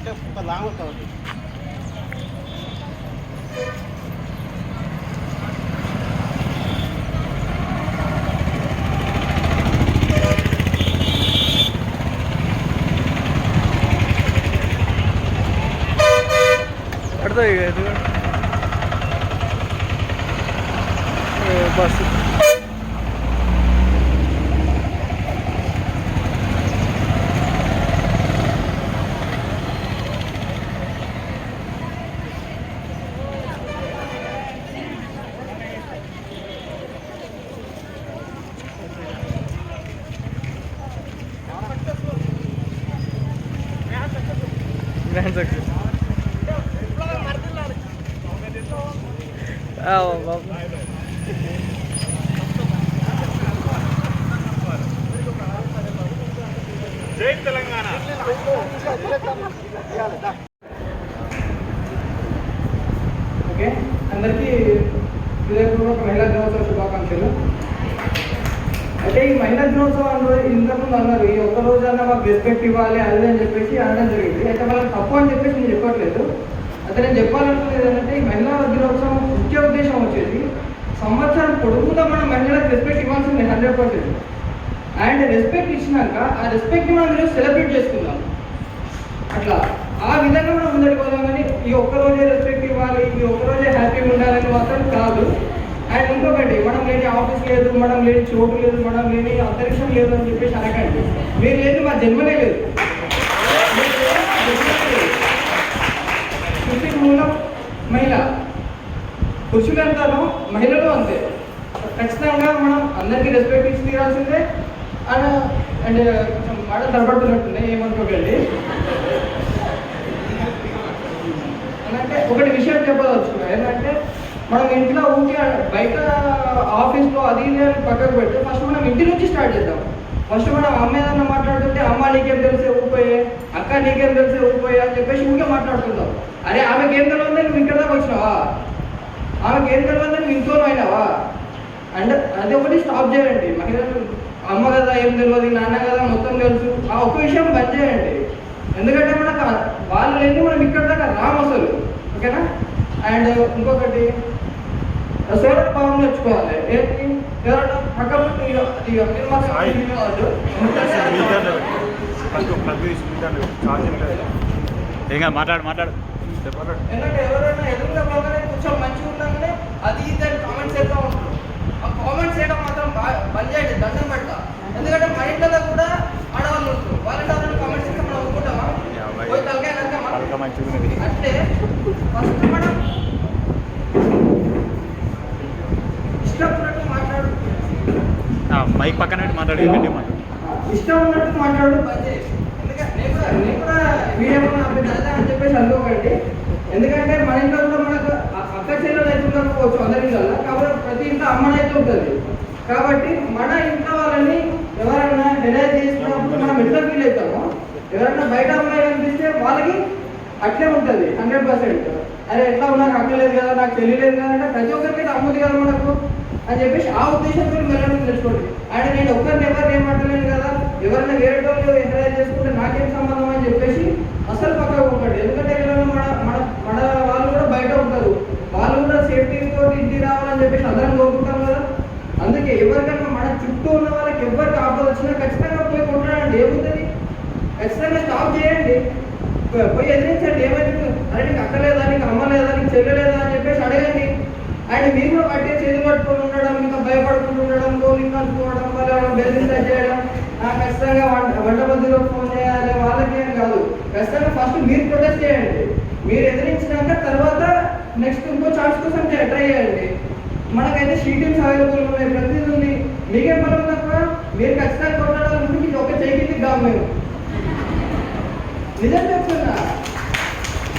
అంటే ఒక లాంగ్ అవుతుంది. బస్సు జై తెలంగాణ. ఓకే, అందరికీ హృదయపూర్వక మహిళా దినోత్సవ శుభాకాంక్షలు. అయితే ఈ మహిళా దినోత్సవం ఇంతకుముందు అన్నారు ఈ ఒక్క రోజన్నా మాకు రెస్పెక్ట్ ఇవ్వాలి అది అని చెప్పేసి అనడం జరిగింది. అయితే వాళ్ళకి తప్పు అని చెప్పేసి నేను చెప్పట్లేదు. అయితే నేను చెప్పాలనుకునేది ఏంటంటే ఈ మహిళా దినోత్సవం ముఖ్య ఉద్దేశం వచ్చేసి సంవత్సరం పొడుగుతా మనం మహిళలకు రెస్పెక్ట్ ఇవ్వాల్సింది 100%. అండ్ రెస్పెక్ట్ ఇచ్చినాక ఆ రెస్పెక్ట్ని మనం ఈరోజు సెలబ్రేట్ చేసుకుందాం. అట్లా ఆ విధంగా మనం ముందరికి పోదాం. కానీ ఈ ఒక్కరోజే రెస్పెక్ట్ ఇవ్వాలి, ఈ ఒక్కరోజే హ్యాపీగా ఉండాలని మాత్రం కాదు. అండ్ ఇంకొకటి, మనం లేని ఆఫీస్ లేదు, మనం లేని చోటు లేదు, మనం లేని అంతరిక్షం లేదు అని చెప్పేసి అనకండి. మీరు లేదు, మా జన్మనే లేదు. సృష్టికి మూలం మహిళ. పురుషులంతాను మహిళలు అంతే. ఖచ్చితంగా మనం అందరికీ రెస్పెక్ట్ ఇచ్చి తీరాల్సిందే. అండ్ కొంచెం మాట తడబడుతున్నట్టుంది, ఏమనుకోకండి. అంటే ఒకటి విషయం చెప్పదలుచుకున్నా ఏంటంటే మనం ఇంట్లో ఊరికే బయట ఆఫీస్లో అది ఇది అని పక్కకు పెడితే ఫస్ట్ మనం ఇంటి నుంచి స్టార్ట్ చేద్దాం. ఫస్ట్ మనం అమ్మ ఏదన్నా మాట్లాడుతుంటే అమ్మ నీకేం తెలిసే ఊపోయే, అక్క నీకేం తెలిసే ఊపోయే అని చెప్పేసి ఊరికే మాట్లాడుతుంటాం. అరే ఆమెకి ఏం తెలియదు నువ్వు ఇక్కడ దాకా వచ్చినావా, ఆమెకి ఏం తెలియదు నువ్వు ఇంట్లో అయినావా అంటే అది ఒకటి స్టాప్ చేయండి. మహిళలు అమ్మ కదా ఏం తెలియదు, నాన్న కదా మొత్తం తెలుసు, ఆ ఒక్క విషయం బంద్ చేయండి. ఎందుకంటే మనకు వాళ్ళు లేని మనం ఇక్కడ దాకా రాము అసలు. ఓకేనా? అండ్ ఇంకొకటి సోలార్ పవర్ నేర్చుకోవాలి. ఏంటి ఎవరైనా పక్కన మాట్లాడు ఎందుకంటే ఎవరైనా ఎదురుగా పోగానే కొంచెం మంచిగా ఉన్నాగానే అది ఇది కామెంట్స్ చేస్తూ ఉంటారు. ఆ కామెంట్స్ చేయడం మాత్రం బంద్ చేయండి, దండం పెడతా. ఎందుకంటే మా ఇంట్లో కూడా ఆడవాళ్ళు ఉంటారు, వాళ్ళ కామెంట్స్ చేస్తే మనం ఒప్పుకుంటామా? పోయి తలకాయ నరకమా? అంటే ఫస్ట్ మనం ఇష్టం ఉన్నట్టు మాట్లాడు, మైక్ పక్కన మాట్లాడు, ఇష్టం ఉన్నట్టు మాట్లాడు, బంద్ చేయి. ఎందుకంటే నేను కూడా వీడియో అదా అని చెప్పేసి అనుకోకండి. ఎందుకంటే మన ఇంట్లో కూడా మనకు అక్క చెల్లెలు అయితే ఉండకపోవచ్చు అందరి ఇంట్లో, కాబట్టి ప్రతి ఇంట్లో అమ్మనైతే ఉంటుంది. కాబట్టి మన ఇంట్లో వాళ్ళని ఎవరైనా హెడేజ్ చేసినప్పుడు మనం ఎట్లా ఫీల్ అవుతామో ఎవరైనా బయట అమ్మాయి కనిపిస్తే వాళ్ళకి అట్లే ఉంటుంది 100%. అరే ఎట్లా నాకు అక్క లేదు కదా, నాకు చెల్లి లేదు కదా అంటే ప్రతి ఒక్కరికి అమ్ముది కదా మనకు అని చెప్పేసి ఆ ఉద్దేశంతో వెళ్ళడం తెలుసుకోండి. అంటే నేను ఒక్కరిని ఎవరిని ఏమంటలేను కదా, ఎవరైనా వేరే వాళ్ళు ఎంకరేజ్ చేసుకుంటే నాకేం సంబంధం అని చెప్పేసి అసలు పక్కకు పోకండి. ఎందుకంటే మన మన మన వాళ్ళు కూడా బయట ఉంటారు, వాళ్ళు కూడా సేఫ్టీతో ఇంటికి రావాలని చెప్పేసి అందరం కోరుకుంటాం కదా. అందుకే ఎవరికైనా మన చుట్టూ ఉన్న వాళ్ళకి ఎవరికి ఆపద వచ్చినా ఖచ్చితంగా పోయి కొట్లాడండి. ఏముంటుంది, ఖచ్చితంగా స్టాప్ చేయండి, పోయి ఎదిరించండి. ఏమైంది, అరే నీకు అక్క లేదా, నీకు అమ్మ లేదా, నీకు చెల్లె లేదా అని చెప్పేసి అడగండి. అండ్ మీరు కూడా పట్టే చేతులు పట్టుకొని ఉండడం, ఇంకా భయపడుకుంటూ ఉండడం, గోలింగ్ అనుకోవడం, వాళ్ళ బెదిరించ చేయడం, ఖచ్చితంగా వంట మధ్యలో ఫోన్ చేయాలి వాళ్ళకేం కాదు. ఖచ్చితంగా ఫస్ట్ మీరు ప్రొటెస్ట్ చేయండి. మీరు ఎదిరించినాక తర్వాత నెక్స్ట్ ఇంకో ఛాన్స్ కోసం ట్రై చేయండి. మనకైతే షీటింగ్స్ అవైలబుల్ ఉన్నాయి, ప్రతిదీ ఉంది. మీకేం పని తక్కువ, మీరు ఖచ్చితంగా కొట్టాలంటే మీకు ఒక చేతికి కాదు. మేము నిజం చెప్తున్నా,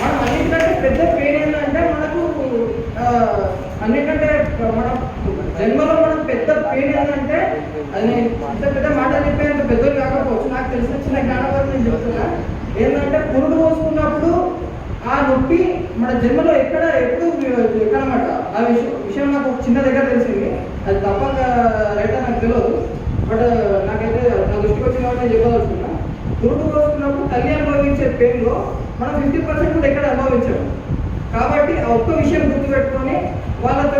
మనం అన్నింటికంటే పెద్ద పెయిన్ ఏంటంటే మనకు అన్నింటికంటే మన జన్మలో మనం పెద్ద పెయిన్ ఏంటంటే అది పెద్ద పెద్ద మాటలు చెప్పేంత పెద్దలు కాకపోవచ్చు, నాకు తెలిసిన చిన్న జ్ఞానం వరకు నేను చెప్తున్నా. ఏంటంటే పురుడు పోసుకున్నప్పుడు ఆ నొప్పి మన జన్మలో ఎప్పుడు ఎక్కడనమాట. ఆ విషయం నాకు ఒక చిన్న దగ్గర తెలిసింది, అది తప్పక రైట్ నాకు తెలియదు, బట్ నాకైతే నా దృష్టికి వచ్చిన కాబట్టి నేను చెప్పదలుచుకున్నా. పురుడు పోసుకున్నప్పుడు తల్లి అనుభవించే పెయిన్లో మనం 50% కూడా ఎక్కడ అనుభవించాము. కాబట్టి ఆ ఒక్క విషయం గుర్తుపెట్టుకొని వాళ్ళతో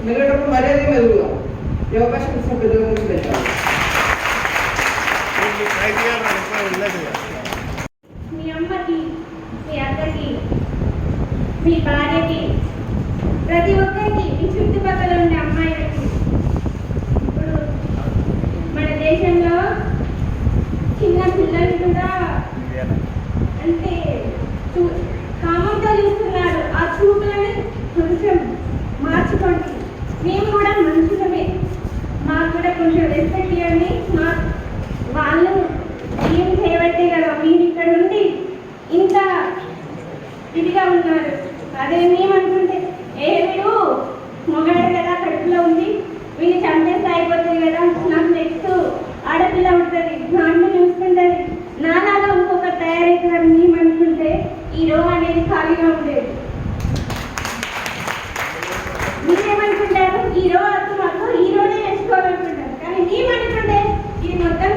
మెలిగేటప్పుడు మర్యాద మెదుగుదాం. ఈ అవకాశం ఇచ్చిన పెద్దల గురించి పెట్టాలి. మీ అమ్మకి, మీ అక్కకి, మీ భార్యకి, ప్రతి ఒక్కరికి, మీ చుట్టుపక్కల ఉండే అమ్మాయిలకి, ఇప్పుడు మన దేశంలో చిన్న పిల్లలు కూడా అంటే కామంతో చూస్తున్నారు. ఆ చూపులని కొంచెం మార్చుకోండి. మేము కూడా మనుషులమే, మాకు కూడా కొంచెం రెస్పెక్ట్ ఇవ్వండి. వాళ్ళు ఏం చేయబట్టే కదా మీరు ఇక్కడ ఉండి ఇంత ఇదిగా ఉన్నారు. అదే మేమనుకుంటే వీడు మొగాడు కదా, కడుపులో ఉంది, వీళ్ళు చంపేస్తే అయిపోతుంది కదా, నాకు నెక్స్ట్ ఆడపిల్ల ఉంటుంది, నాన్న చూసుకుంటుంది, నాలాగా ఇంకొకరు తయారవుతారు మేమనుకుంటే ఈ రో అనేది ఖాళీగా ఉండేది. మీరేమనుకుంటారు? ఈ రో వద్దు, మాకు ఈ రోజే నేర్చుకోవాలనుకుంటారు. కానీ మేమనుకుంటే ఇది మొత్తం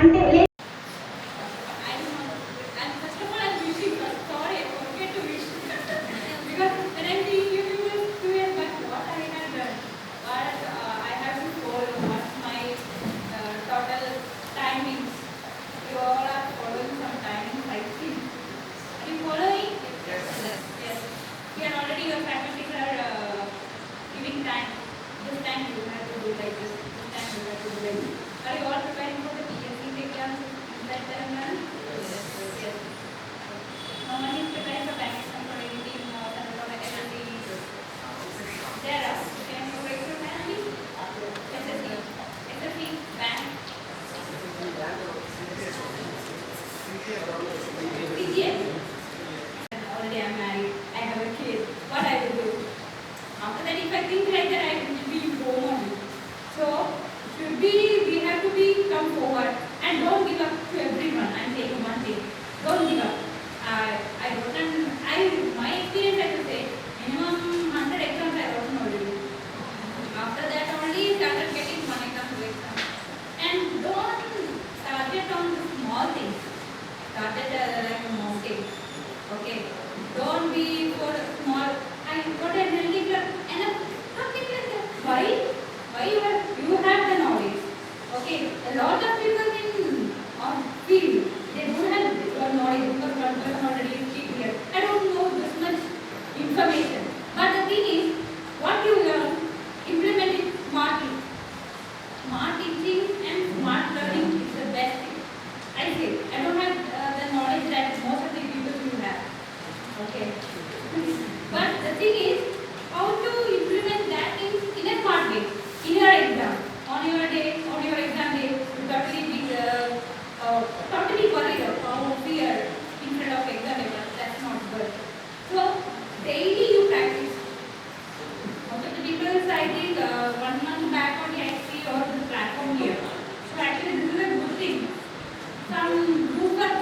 అంటే Are you all preparing for the PSC exams? Is that the plan? Yes. No one is preparing for bank exam for anything or for SSC. There are. Can you raise your hand, please? SSC. SSC, bank. PGS. Already I'm married. I have a kid. What I will do? After that, if I think like that, I will be home only. So, we have to come forward and don't give up to everyone. I'm saying one thing, don't give up. My experience, I would say, minimum 100 exams I wrote already. After that only started getting one exam, two exams. And don't target on the small things. Target like a mountain. Okay. Don't be for small. I got a healthy club and something like that. Why you have the knowledge. Okay, a lot of people in field, they don't have knowledge because one person already is here. I don't know this much information. But the thing is, what you learn, implement it smartly. Smart teaching and smart learning is the best thing. I say, I don't have the knowledge that most of the people you have. Okay. But the thing is, how to implement that in a smart way. In your exam, on your exam day, you totally worried about fear in front of exam paper. That's not good. So daily you practice. Most of the people, I think, 1 month back on the IC or the platform here. So actually this is a good thing. Some group work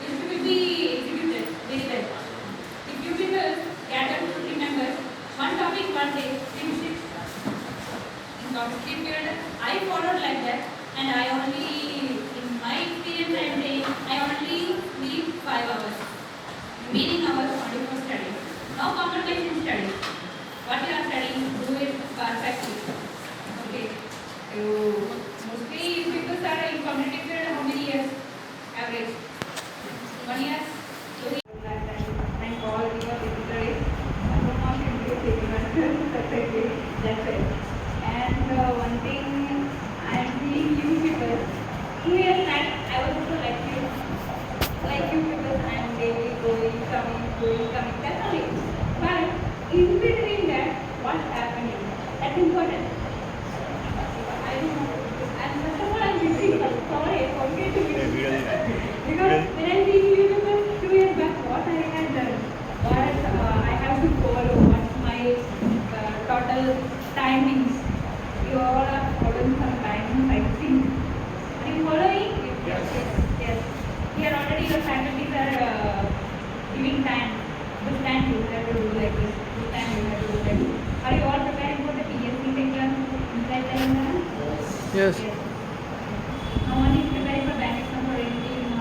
is to be executed very well. If you people gather to remember one topic one day, finish it. Period, I followed like that, and I only, in my experience, I am saying, I only sleep 5 hours. Meaning hours only for study. No concentration study. What you are studying, do it perfectly. Okay. So, mostly people are in community period, how many years? Average? 1 year? 2 years? And all your difficulties. I don't want to do perfectly. That's it. And one thing I am seeing you people, 2 years back I was also like you people, I am daily going, coming, that's all it. But in between that, what's happening? That's important. I don't know. And first of all, I'm missing, sorry, I forget to miss. Because when I see you people 2 years back, what I had done, what I have to follow, what's my total timings. You all are following some timings, I think. Are you following? Yes. Here already your faculties are giving time. This time you have to do like this. This time you have to do like this. Are you all preparing for the PSC exam inside Telangana? Yes. No one is preparing for bank exam or anything.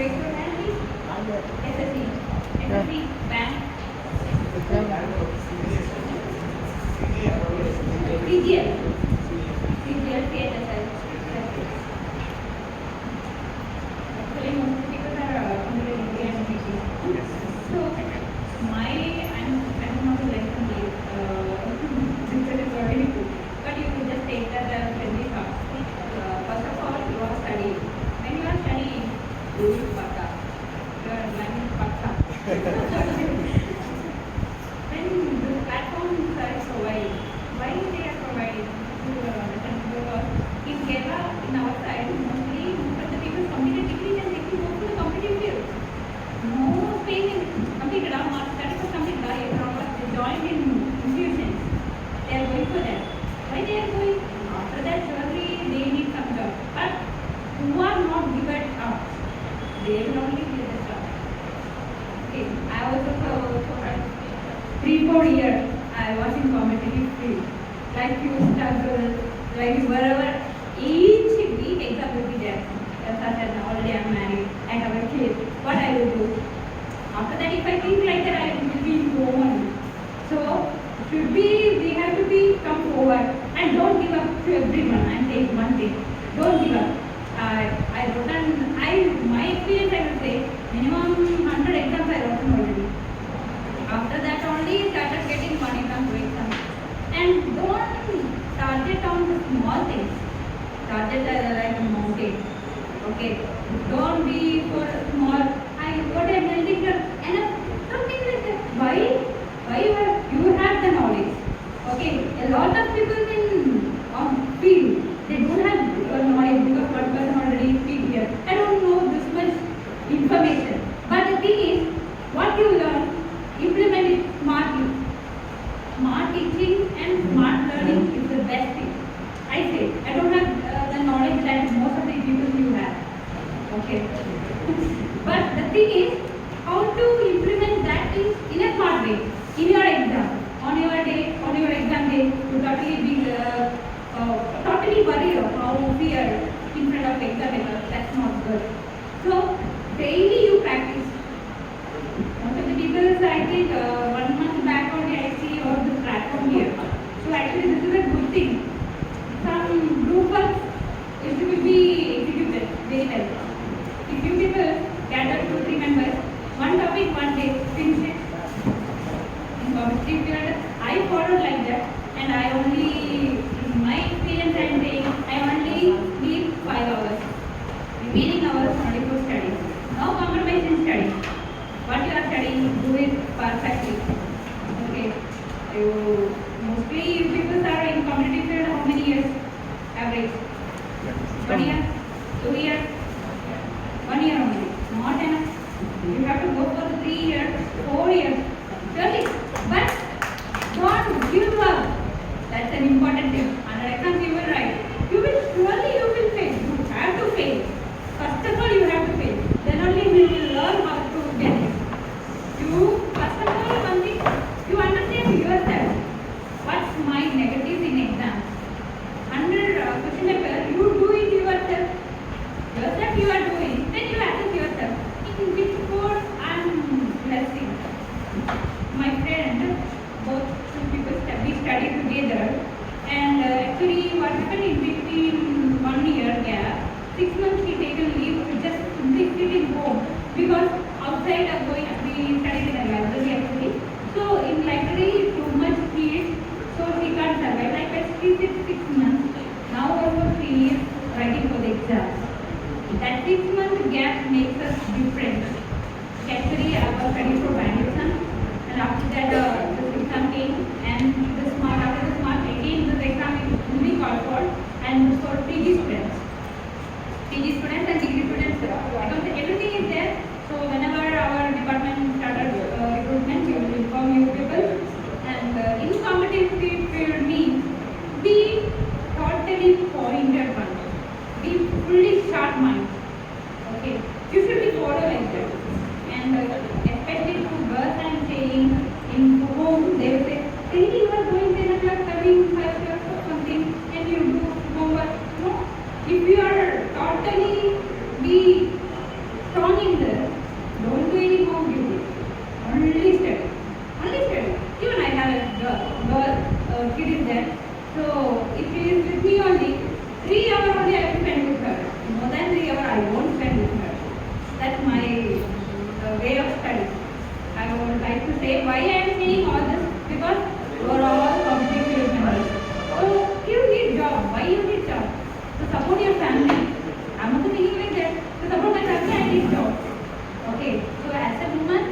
raise your hand, please. SSC. SSC, bank. CGL. CGL, CHSL. Actually, most people are under India and CGL. So, I don't want to let them leave. This is very good. But you could just take that as very fast. First of all, you are studying. When you are studying, you will pakka. You are learning pakka. When the platforms are providing, why they are providing? You will understand. Because in Kerala, in our side, mostly most of the people completed degree and they can go to the competitive field. No pain in completed our marks, that is completed our they joined in institutions. They are going for that. Why they are going? After that surely they need some job. But who are not given up, they will only get the job. Okay. I also for 3-4 years I was in competitive field. Like you struggle, like wherever each week exam will be there. Such as already I am married and have a kid. What I will do? After that, if I think like that, I will be home. So, we have to come forward and don't give up to everyone and take one thing. Don't give up. I wrote down, my experience I will say, minimum 100 exams I wrote already. After that only started getting one exam, two exams. And don't target on the small things. Target like a mountain. Okay. Don't be for small. I got a building and something like that. Why? You have the knowledge. Okay. A lot of people in field, they don't have knowledge because one person already speak here. I don't know this much information. But the thing is, what you learn, implement it smartly. Smart teaching and smart learning is the best thing. I say, I don't have the knowledge that most of the people you have. Okay. But the thing is, how to implement that thing in a smart way. In your exam, on your exam day, you totally worry of how fear in front of exam paper. That's not good. So, daily you practice. Most of the people, I think, 1 month back only I see all the platform here. So, actually, this is a good thing. Some group work will be executed very well. If you people gather 2-3 members, one topic, one day, finish it. In competitive field, I followed like that, and I only, in my experience, I am saying, I only need 5 hours. Remaining hours only for study. No compromise in study. What you are studying, do it perfectly. Okay. Mostly you people are in competitive field, how many years average? 1 year? 2 years? 1 year only. Not enough. You have to go for 3 years, 4 years. Surely. But don't give up. That's an important thing. Under exams you will write. You will fail. You have to fail. First of all you have to fail. Then only you will learn how to get it. First of all, one thing, you understand yourself. What's my negatives in exams? Under question paper, you do it yourself. Yourself you are doing. Then you assess yourself. In which course I am blessing. My friend, both two people we studied together, and actually what happened in between 1 year gap, 6 months he taken leave to just simply sit in home because outside of going we studied in a library actually. So in library too much heat, so he can't survive. Like I she did 6 months. Now also he is writing for the exams. That 6 month gap makes us different. Actually I was studying for band exam, and after that the exam came, and after the smart again the exam will be called for, and for PG students and degree students, because everything is there. So whenever our department started recruitment, we will inform you people. And in competitive field means be totally pointed one, be fully sharp mind. Okay, you should be follow like that. And especially to girls, I am saying, in home they will say, really you are going 10 o'clock, coming 5 o'clock or something, and you do homework. No that. So if she is with me only, 3 hours only I will spend with her. More than 3 hours I won't spend with her. That's my way of study. I would like to say why I am saying all this, because you are all competitive members. So you need job. Why you need job? To support your family. I'm also thinking like that. To support my family, I need job. Okay. So as a woman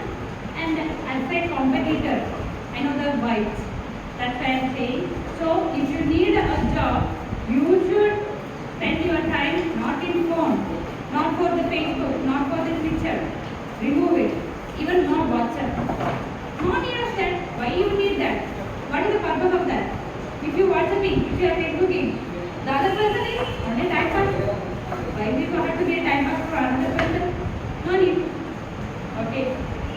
and as a competitor, I know the vibes. That's why I'm saying. So if you need a job, you should spend your time not in phone, not for the Facebook, not for the picture. Remove it. Even not WhatsApp. Not your set. Why you need that? What is the purpose of that? If you WhatsApping, if you are Facebooking, the other person is only time pass. Why do you have to be a time pass for another person? No need. Okay.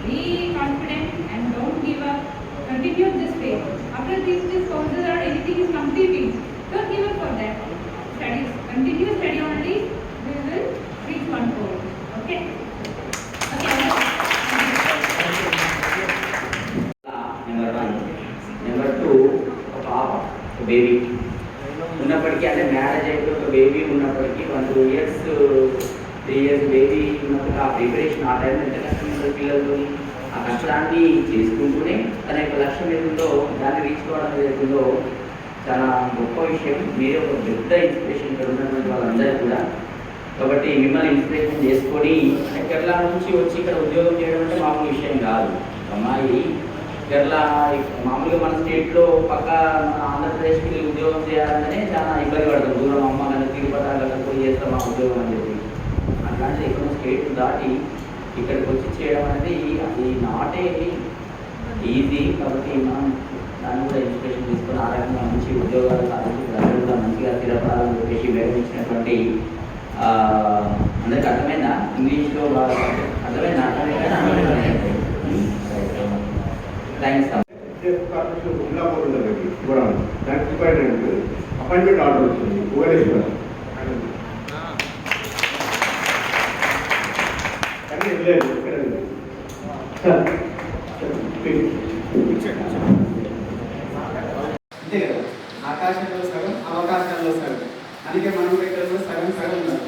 Be confident and don't give up. Continue this way. After this courses or anything is completing, don't give up for that. Studies. Continue study only. We will reach one goal. Okay. Okay. Number 1. Number 2 ఒక పాప, ఒక baby ఉన్నప్పటికీ, అంటే marriage అయిపోయి ఒక baby ఉన్నప్పటికీ 1-2 years 3 years baby ఉన్నప్పుడు ఆ ప్రిపరేషన్ ఆ టైంలో ఎంత కష్టం పిల్లలు ఆ కష్టాన్ని చేసుకుంటూనే తన యొక్క లక్ష్యం ఏదో దాన్ని రీచ్ కావడం ఏదో చాలా గొప్ప విషయం. మీరే ఒక పెద్ద ఇన్స్పిరేషన్ ఇక్కడ ఉన్నటువంటి వాళ్ళందరూ కూడా. కాబట్టి మిమ్మల్ని ఇన్స్పిరేషన్ చేసుకొని కేరళ నుంచి వచ్చి ఇక్కడ ఉద్యోగం చేయడం అంటే మామూలు విషయం కాదు. అమ్మాయి కేరళ మామూలుగా మన స్టేట్లో పక్క మన ఆంధ్రప్రదేశ్కి వెళ్ళి ఉద్యోగం చేయాలంటేనే చాలా ఇబ్బంది పడతాం. దూరం అమ్మ కానీ తిరుపతి అక్కడ పోయి చేస్తాం ఆ ఉద్యోగం అని చెప్పి. అట్లాంటిది ఇక్కడ స్టేట్ దాటి ఇక్కడికి వచ్చి చేయడం అనేది అది నాటే ఈజీ. కాబట్టి మనం దాన్ని కూడా ఇన్స్పిరేషన్ తీసుకొని ఆ రకంగా మంచి ఉద్యోగాలు సాధించి ప్రజలు కూడా మంచిగా స్థిరపడాలని చెప్పేసి వివరించినటువంటి అందరికి అర్థమైందా? ఇంగ్లీష్లో అర్థమైందా? థ్యాంక్స్. అపాయింట్మెంట్ ఆర్డర్ వచ్చింది భువనేశ్వర్ కానీ వెళ్ళలేదు. ఇక్కడ అంతే కదా, ఆకాశంలో సగం అవకాశాల్లో సగం. అందుకే మనం కూడా ఇక్కడ కూడా సగం సగం ఉన్నారు.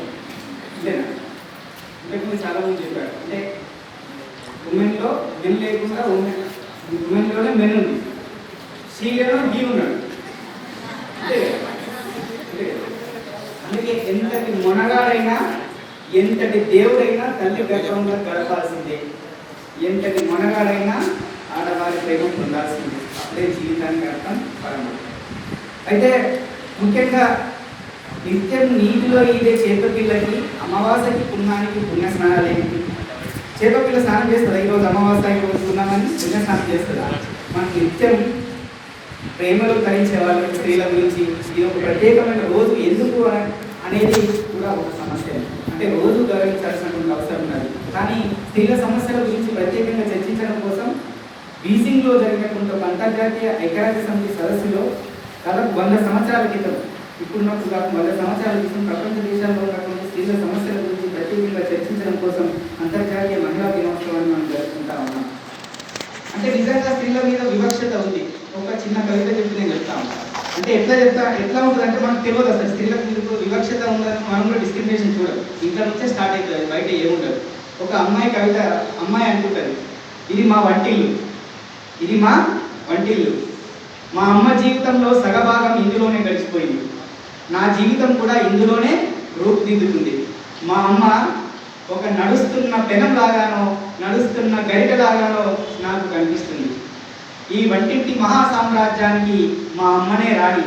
అంతేనా? ఇంతకుముందు చాలా మంది చెప్పారు, అంటే ఉమెన్లో మెన్ లేకుండా ఉమెన్లోనే మెన్ ఉంది, స్త్రీలలో హీ ఉన్నాడు. అంతే కదా, అంతే కదా. అందుకే ఎంతటి మొనగాడైనా ఎంతటి దేవుడైనా తల్లి గర్భంలో గడపాల్సిందే. ఎంతటి మొనగాడైనా ఆడవారి ప్రేమ పొందాల్సిందే. అప్పుడే జీవితానికి అర్థం పరమ. అయితే ముఖ్యంగా నిత్యం నీటిలో ఈదే చేపపిల్లకి అమావాస్యకి పుణ్యానికి పుణ్య స్నానాలు ఏంటి? చేపపిల్ల స్నానం చేస్తుందా? ఈరోజు అమావాస్య అయిపోతున్నామని పుణ్య స్నానం చేస్తుందా? మనకు నిత్యం ప్రేమలో ధరించే వాళ్ళ స్త్రీల గురించి ఇది ఒక ప్రత్యేకమైన రోజు ఎందుకు అనేది కూడా ఒక సమస్య. అంటే రోజు గౌరవించాల్సినటువంటి అవసరం ఉన్నది. కానీ స్త్రీల సమస్యల గురించి ప్రత్యేకంగా చర్చించడం కోసం బీజింగ్లో జరిగినటువంటి ఒక అంతర్జాతీయ ఐక్యరాజ్య సమితి సదస్సులో దాదాపు 100 సంవత్సరాల క్రితం, ఇప్పుడున్నప్పుడు కాదు 100 సంవత్సరాల క్రితం ప్రపంచ దేశాల్లో ఉన్నటువంటి స్త్రీల సమస్యల గురించి ప్రత్యేకంగా చర్చించడం కోసం అంతర్జాతీయ మహిళా దినోత్సవాన్ని మనం జరుపుకుంటా ఉన్నాం. అంటే నిజంగా స్త్రీల మీద వివక్షత ఉంది. ఒక చిన్న కవిత చెప్పి నేను చెప్తా ఉంటాను. అంటే ఎట్లా ఉంటుంది అంటే మనకు తెలియదు అసలు స్త్రీలకు వివక్షత ఉందని. మనం కూడా డిస్క్రిమినేషన్ చూడదు, ఇంట్లో నుంచే స్టార్ట్ అవుతుంది, బయట ఏముండదు. ఒక అమ్మాయి కవిత, అమ్మాయి అనుకుంటుంది, ఇది మా వంటిల్లు, ఇది మా వంటిల్లు, మా అమ్మ జీవితంలో సగభాగం ఇందులోనే గడిచిపోయింది, నా జీవితం కూడా ఇందులోనే రూపుదిద్దుతుంది. మా అమ్మ ఒక నడుస్తున్న పెనం లాగానో నడుస్తున్న గరిటలాగానో నాకు కనిపిస్తుంది. ఈ వంటింటి మహాసామ్రాజ్యానికి మా అమ్మనే రాణి,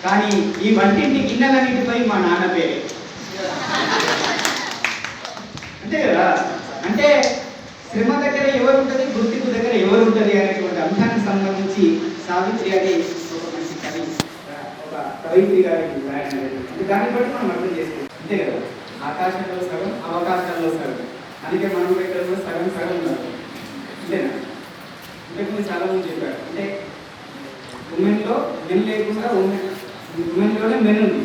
కానీ ఈ వంటింటి గిన్నెలన్నిటిపై మా నాన్న పేరే. అంతే కదా. అంటే శ్రమ దగ్గర ఎవరు ఉంటుంది, గుర్తింపు దగ్గర ఎవరు ఉంటుంది అనేటువంటి అంశానికి సంబంధించి సావిత్రి అని ఒక మంచి కవి, ఒక కవిత్రి గారికి రాయడం. దాన్ని బట్టి మనం అర్థం చేసుకోవాలి. అంతే కదా, ఆకాశంలో సగం అవకాశాల్లో సగం. అందుకే మనం కూడా ఇక్కడ కూడా సగం సగం ఉన్నారు. అంతేనా? ఇంతకుముందు చాలా మంది చెప్పారు, అంటే ఉమెన్లో మెన్ లేకుండా ఉమెన్లోనే మెన్ ఉంది,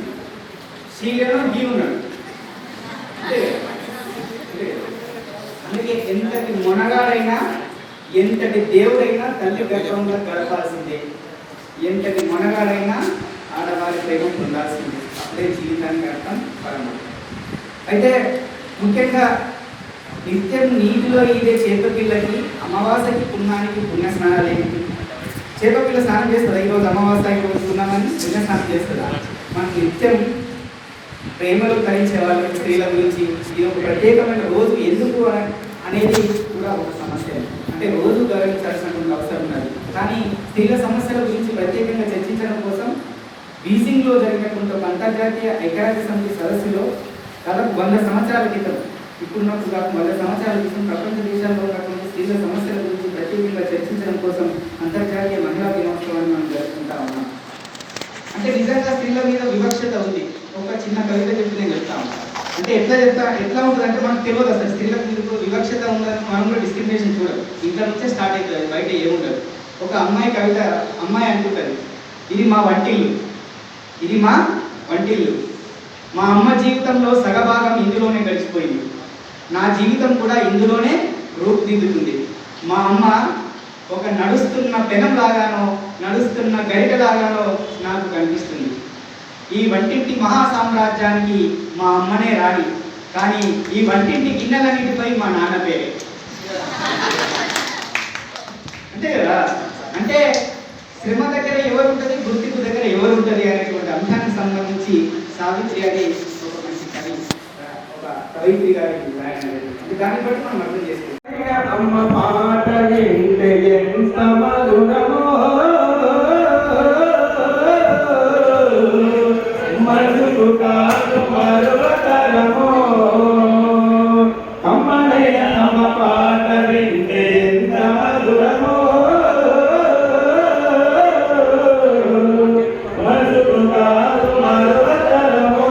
స్త్రీలలో హీ ఉన్నాడు. అంతే కదా, అంతే కదా. అందుకే ఎంతటి మొనగాడైనా ఎంతటి దేవుడైనా తల్లి గర్భంలో గడపాల్సిందే. ఎంతటి మొనగాడైనా ప్రేమ పొందాల్సింది. అప్పుడే జీవితానికి అర్థం పరమ. అయితే ముఖ్యంగా నిత్యం నీటిలో ఈదే చేపపిల్లకి అమావాస్యకి పుణ్యానికి పుణ్య స్నానాలు ఏమిటి? చేపపిల్ల స్నానం చేస్తుందా? ఈరోజు అమావాస్య ఈరోజు పుణ్యమని పుణ్య స్నానం చేస్తుందా? మనకు నిత్యం ప్రేమలో కలిసే వాళ్ళ స్త్రీల గురించి ఇది ఒక ప్రత్యేకమైన రోజు ఎందుకు అనేది కూడా ఒక సమస్య. అంటే రోజు గౌరవించాల్సినటువంటి అవసరం ఉన్నది. కానీ స్త్రీల సమస్యల గురించి ప్రత్యేకంగా చర్చించడం కోసం బీజింగ్లో జరిగినటువంటి ఒక అంతర్జాతీయ ఐక్యరాజ్య సమితి సదస్సులో దాదాపు 100 సంవత్సరాల క్రితం, ఇప్పుడున్నప్పుడు కాకుండా 100 సంవత్సరాల క్రితం ప్రపంచ దేశాల్లో ఉన్నటువంటి స్త్రీల సమస్యల గురించి ప్రత్యేకంగా చర్చించడం కోసం అంతర్జాతీయ మహిళా దినోత్సవాన్ని మనం జరుపుకుంటా ఉన్నాం. అంటే నిజంగా స్త్రీల మీద వివక్షత ఉంది. ఒక చిన్న కవిత చెప్పి నేను చెప్తాను. అంటే ఎట్లా ఉంటుంది అంటే మనకు తెలియదు అసలు స్త్రీలకు వివక్షత ఉందని. మనం కూడా డిస్క్రిమినేషన్ చూడదు, ఇంట్లో నుంచే స్టార్ట్ అవుతుంది, బయట ఏముండదు. ఒక అమ్మాయి అనుకుంటుంది, ఇది మా వంటిల్లు, ఇది మా వంటిల్లు, మా అమ్మ జీవితంలో సగభాగం ఇందులోనే గడిచిపోయింది, నా జీవితం కూడా ఇందులోనే రూపుదిద్దుతుంది. మా అమ్మ ఒక నడుస్తున్న పెనం లాగానో నడుస్తున్న గరిట లాగానో నాకు కనిపిస్తుంది. ఈ వంటింటి మహా సామ్రాజ్యానికి మా అమ్మనే రాణి, కానీ ఈ వంటింటి గిన్నెలన్నిటిపై మా నాన్న పేరే. అంతే కదా? అంటే శ్రమ దగ్గర ఎవరు ఉంటుంది, గుర్తింపు దగ్గర ఎవరు ఉంటుంది అనేటువంటి అంశానికి సంబంధించి సావిత్రి అని ఒక మంచి కవి, ఒక కవయిత్రి గారి దాన్ని బట్టి మనం అర్థం చేసుకుంటాం. అమ్మ పాట వింటే ఎంత మధురమో, మనసుకు కాదు మరువతరమో. అమ్మనయ్య అమ్మ పాట వింటే ఎంత మధురమో, మనసుకు కాదు మరువతరమో.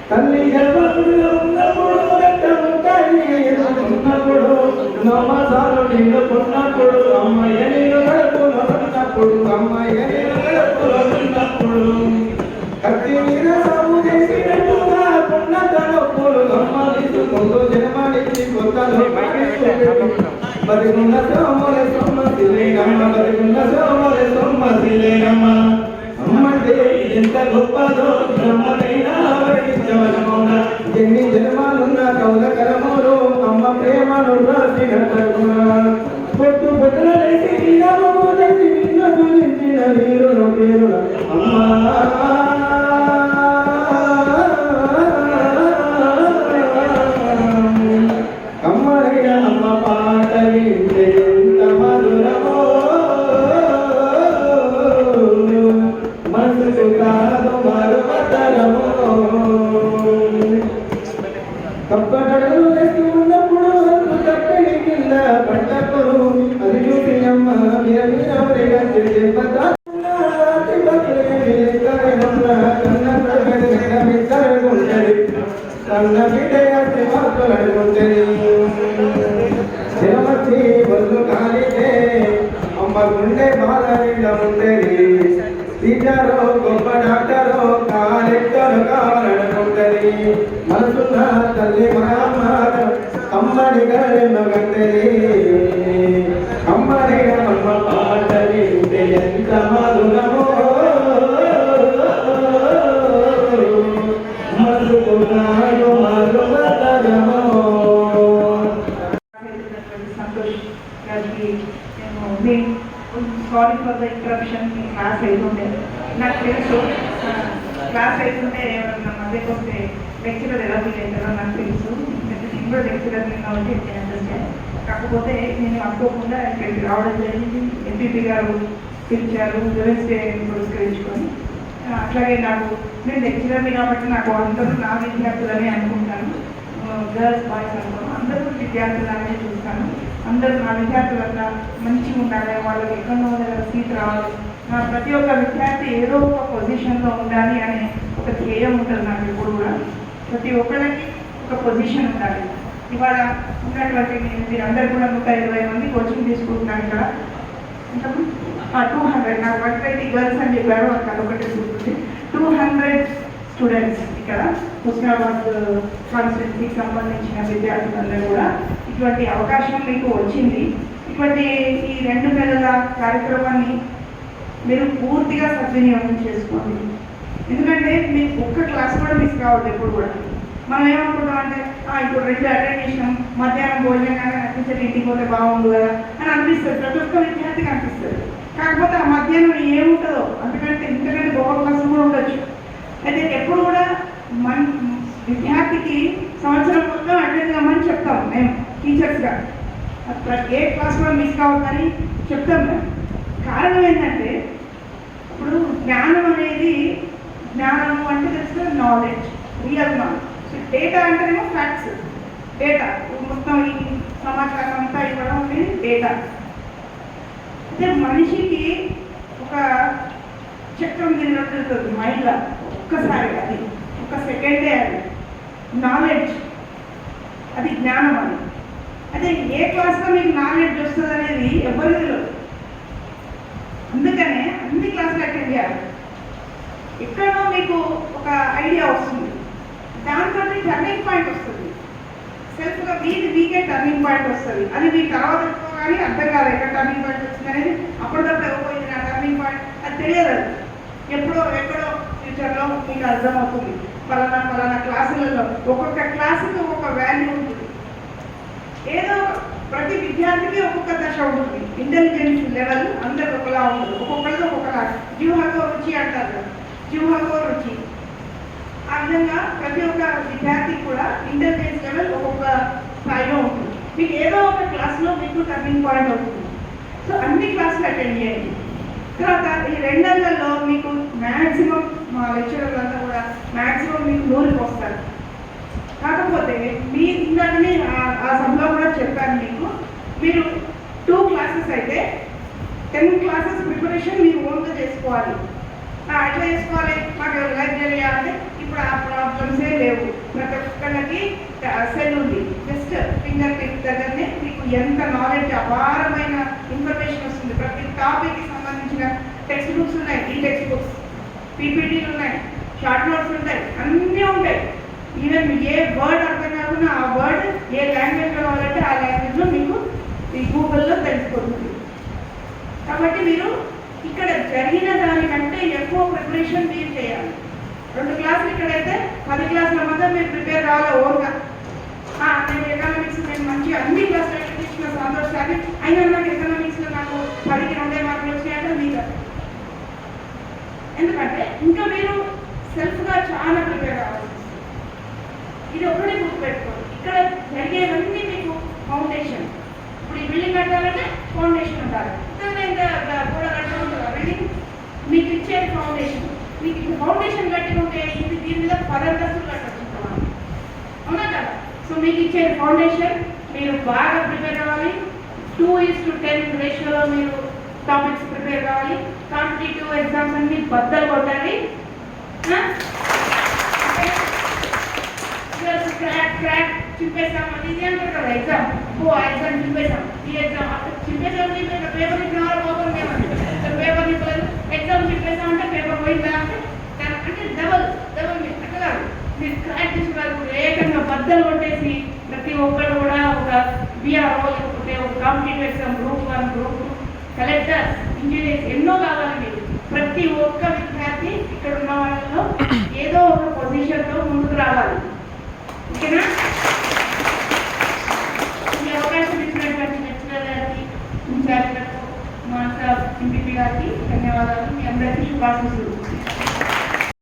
తల్లి గర్భంలో ఉన్నప్పుడు ఉన్నప్పుడు నమ్మసాలు నిండుకున్నప్పుడు అమ్మయ్య నేను గడుపులో ఉన్నప్పుడు అమ్మయ్య నేను గడుపులో ఉన్నప్పుడు కత్తి మీద సాగు చేసినట్టుగా పున్న తలపులు అమ్మ తీసుకుంటూ జన్మనిచ్చి కొత్తలు బతికున్న సోమల సొమ్మసిలేనమ్మ, బతికున్న సోమల సొమ్మసిలేనమ్మ. అమ్మంటే ఎంత గొప్పదో బ్రహ్మనైనా వర్ణించవలమౌన. ఎన్ని జన్మాలున్న కౌలకరములు అమ్మ ప్రేమను రాసిన పొట్టు పొద్దులేసి నిన్న గురించిన నీరును పేరున అమ్మా. అమ్మయ్య అమ్మ పాట వింటే ఎంత మధురమో, మనసుకు కాదు మరువతరమో. కప్పడలు వేసి ఉన్నప్పుడు తప్పని కింద పడ్డప్పుడు అది చూసి అమ్మ కన్న బిడ్డ జనమచ్చి బొల్లు కాలితే అమ్మ గుండె బాధ నిండా ఉండేది. టీచరో గొప్ప డాక్టరో కాలెక్కరు కావాలనుకుంటది. మనసున్న తల్లి మా అమ్మ అమ్మని గడెన్నో గంటది. అమ్మని అమ్మ పాట వింటే ఎంత మధురమో, మధుకున్నాడు మధుమధురమో. సంతోష్ గారికి నేను sorry for the interruption. Me class అవుతుండే నాకు తెలుసు, క్లాస్ అవుతుంటే నా మధ్యకి వస్తే లెక్చరర్ ఎలా ఫీల్ అవుతారో నాకు తెలుసు. నేను కూడా లెక్చరర్ కాబట్టి అండర్స్టాండ్. కాకపోతే నేను అనుకోకుండా ఇక్కడికి రావడం జరిగింది. ఎంపీపీ గారు పిలిచారు ఉమెన్స్ డే పురస్కరించుకొని. అట్లాగే నేను లెక్చరర్ని కాబట్టి నాకు అందరూ నా విద్యార్థులని అనుకుంటాను. గర్ల్స్ బాయ్స్ అనుకోను, అందరూ విద్యార్థులనే చూస్తాను. అందరూ నా విద్యార్థులంతా మంచిగా ఉండాలి, వాళ్ళకి ఎక్కడో దగ్గర సీట్ రావాలి. ప్రతి ఒక్క విద్యార్థి ఏదో ఒక పొజిషన్లో ఉండాలి అనే ఒక ధ్యేయం ఉంటుంది నాకు ఎప్పుడు కూడా. ప్రతి ఒక్కరికి ఒక పొజిషన్ ఉండాలి. ఇవాళ ఉన్నటువంటి మీరందరూ కూడా 120 మంది కోచింగ్ తీసుకుంటున్నారు ఇక్కడ. 200 నాకు 120 గర్ల్స్ అని చెప్పారు, అక్కడ ఒకటి చూస్తుంది. 200 స్టూడెంట్స్ ఇక్కడ హుస్నాబాద్ కాన్స్టిట్యూన్సీకి సంబంధించిన విద్యార్థులందరూ కూడా ఇటువంటి అవకాశం మీకు వచ్చింది. ఇటువంటి ఈ 2 నెలల కార్యక్రమాన్ని మీరు పూర్తిగా సద్వినియోగం చేసుకోండి. ఎందుకంటే మీకు ఒక్క క్లాస్ కూడా మిస్ కావద్దు ఎప్పుడు కూడా. మనం ఏమనుకుంటాం అంటే ఇప్పుడు 2 అటెండ్ చేసినాం, మధ్యాహ్నం భోజనం కానీ అనిపించేది ఇంటికి పోతే బాగుండు కదా అని అనిపిస్తుంది, ప్రతి ఒక్క విద్యార్థికి అనిపిస్తుంది. కాకపోతే ఆ మధ్యాహ్నం ఏముంటుందో అంతకంటే ఇంతకంటే గొప్ప క్లాసులు కూడా ఉండొచ్చు. అయితే ఎప్పుడు కూడా మన విద్యార్థికి సంవత్సరం మొత్తం అటెండ్ కమ్మని చెప్తాం మేము టీచర్స్గా. ఏ క్లాస్ కూడా మిస్ కావద్దని చెప్తాం మేము. కారణం ఏంటంటే ఇప్పుడు జ్ఞానం అనేది, జ్ఞానము అంటే తెలుసు నాలెడ్జ్, రియల్ నాలెడ్జ్. డేటా అంటేనేమో ఫ్యాక్ట్స్, డేటా మొత్తం ఈ సమాచారం అంతా ఇవ్వడం అనేది డేటా. అంటే మనిషికి ఒక చక్రం తిరుగుతుంది మైండ్లో ఒక్కసారి, అది ఒక సెకండే. అది నాలెడ్జ్, అది జ్ఞానం. అది అదే ఏ క్లాస్లో మీకు నాలెడ్జ్ వస్తుంది అనేది ఎవరికి తెలియదు. అందుకనే అన్ని క్లాసులు అటెండ్ చేయాలి. ఎక్కడో మీకు ఒక ఐడియా వస్తుంది, దాంతో టర్నింగ్ పాయింట్ వస్తుంది. సెల్ఫ్గా మీకే టర్నింగ్ పాయింట్ వస్తుంది. అది మీ తర్వాత కానీ అర్థం కాదు ఎక్కడ టర్నింగ్ పాయింట్ వచ్చింది అనేది. అప్పటికప్పుడు ఎవరిపోయింది నా టర్నింగ్ పాయింట్ అది తెలియదు. అది ఎక్కడో ఫ్యూచర్లో మీకు అర్థమవుతుంది. పలానా క్లాసులలో ఒక్కొక్క క్లాసుకి ఒక్కొక్క వాల్యూ ఉంటుంది. ఏదో ప్రతి విద్యార్థికి ఒక్కొక్క దశ ఉంటుంది. ఇంటెలిజెన్స్ లెవెల్ అందరికి ఒకలా ఉంటుంది, ఒక్కొక్కరితో ఒక్కొక్కలా. జిహ్వతో రుచి అంటారు, జిహ్వతో రుచి. ఆ విధంగా ప్రతి ఒక్క విద్యార్థికి కూడా ఇంటెలిజెన్స్ లెవెల్ ఒక్కొక్క స్థాయిలో ఉంటుంది. మీకు ఏదో ఒక క్లాస్లో మీకు టర్నింగ్ పాయింట్ అవుతుంది. సో అన్ని క్లాసులు అటెండ్ చేయండి. తర్వాత ఈ 2 నెలల్లో మీకు మ్యాక్సిమం మా లెక్చరర్లు అంతా కూడా మ్యాక్సిమం మీకు 100కి వస్తారు. కాకపోతే మీ ఇందాకనే ఆ సభలో కూడా చెప్పాను మీకు, మీరు 2 క్లాసెస్ అయితే 10 క్లాసెస్ ప్రిపరేషన్ మీరు ఓన్గా చేసుకోవాలి. ఎట్లా చేసుకోవాలి? మాకు లైబ్రరీ అంటే ఇప్పుడు ఆ ప్రాబ్లమ్సే లేవు. ప్రతి ఒక్కళ్ళకి సెల్ ఉంది, జస్ట్ ఫింగర్ టిప్ దగ్గరనే మీకు ఎంత నాలెడ్జ్, అపారమైన ఇన్ఫర్మేషన్ వస్తుంది. ప్రతి టాపిక్కి సంబంధించిన టెక్స్ట్ బుక్స్ ఉన్నాయి, ఈ టెక్స్ట్ బుక్స్, పీపీటీలు ఉన్నాయి, షార్ట్ నోట్స్ ఉంటాయి, అన్నీ ఉంటాయి. ఈవెన్ ఏ వర్డ్ అర్థం కాకుండా ఆ వర్డ్ ఏ లాంగ్వేజ్లో కావాలంటే ఆ లాంగ్వేజ్లో మీకు ఈ గూగుల్లో తెలిసిపోతుంది. కాబట్టి మీరు ఇక్కడ జరిగిన దానికంటే ఎక్కువ ప్రిపరేషన్ మీరు చేయాలి. 2 క్లాసులు ఇక్కడైతే 10 క్లాసుల మధ్య మీరు ప్రిపేర్ కావాలి ఓన్గా. నేను ఎకనామిక్స్ నేను మంచిగా అన్ని క్లాసులు ఎక్కించిన సంతోషాన్ని, అయినా నాకు ఎకనామిక్స్లో నాకు 10కి 2 మార్కులు వచ్చినాయంటే మీకు. ఎందుకంటే ఇంకా మీరు సెల్ఫ్గా చాలా ప్రిపేర్ కావాలి. ఇది ఒకటి గుర్తుపెట్టుకోండి. ఇక్కడ జరిగేవన్నీ మీకు ఫౌండేషన్. ఇప్పుడు ఈ బిల్డింగ్ కట్టాలంటే ఫౌండేషన్ ఉండాలి. కూడా కట్టుకుంటారు బిల్డింగ్, మీకు ఇచ్చేది ఫౌండేషన్. మీకు ఫౌండేషన్ కట్టుకుంటే ఇది దీని మీద 10 అంతస్తులు కట్టుకుంటాం, అవునా కదా? సో మీకు ఇచ్చేది ఫౌండేషన్. మీరు బాగా ప్రిపేర్ అవ్వాలి. 2:10 రేషియోలో మీరు టాపిక్స్ ప్రిపేర్ కావాలి. కాంపిటేటివ్ ఎగ్జామ్స్ అన్ని బద్దలు కొట్టాలి. క్రాక్ చింపేసాం అది ఇది అంటారు కదా ఎగ్జామ్. ఎగ్జామ్ చింపేసాం, ఈ ఎగ్జామ్ చింపేసాం పేపర్ ఇచ్చినారో పోతాం మేమంటే పేపర్ ఇవ్వలేదు. ఎగ్జామ్ చింపేసాం అంటే పేపర్ పోయిందా అంటే డబల్ అట్లా కాదు. మీరు క్రాక్ చేసుకోవాలి. ఏకంగా బద్దలు కొట్టేసి ప్రతి ఒక్కరు కూడా ఒక బీఆర్ఓ లేకపోతే ఒక competitive exam group 1, group 2, collector, engineers ఎన్నో కావాలి మీకు. ప్రతి ఒక్క విద్యార్థి ఇక్కడ ఉన్న వాళ్ళలో ఏదో ఒక పొజిషన్లో ముందుకు రావాలి. ఓకేనా? ఈ అవకాశం ఇచ్చినటువంటి లెక్చరర్ గారికి, ఇన్ఛార్జ్లకు, మా ఎంపీపీ గారికి ధన్యవాదాలు. మీ అందరికీ శుభాశీస్సులు.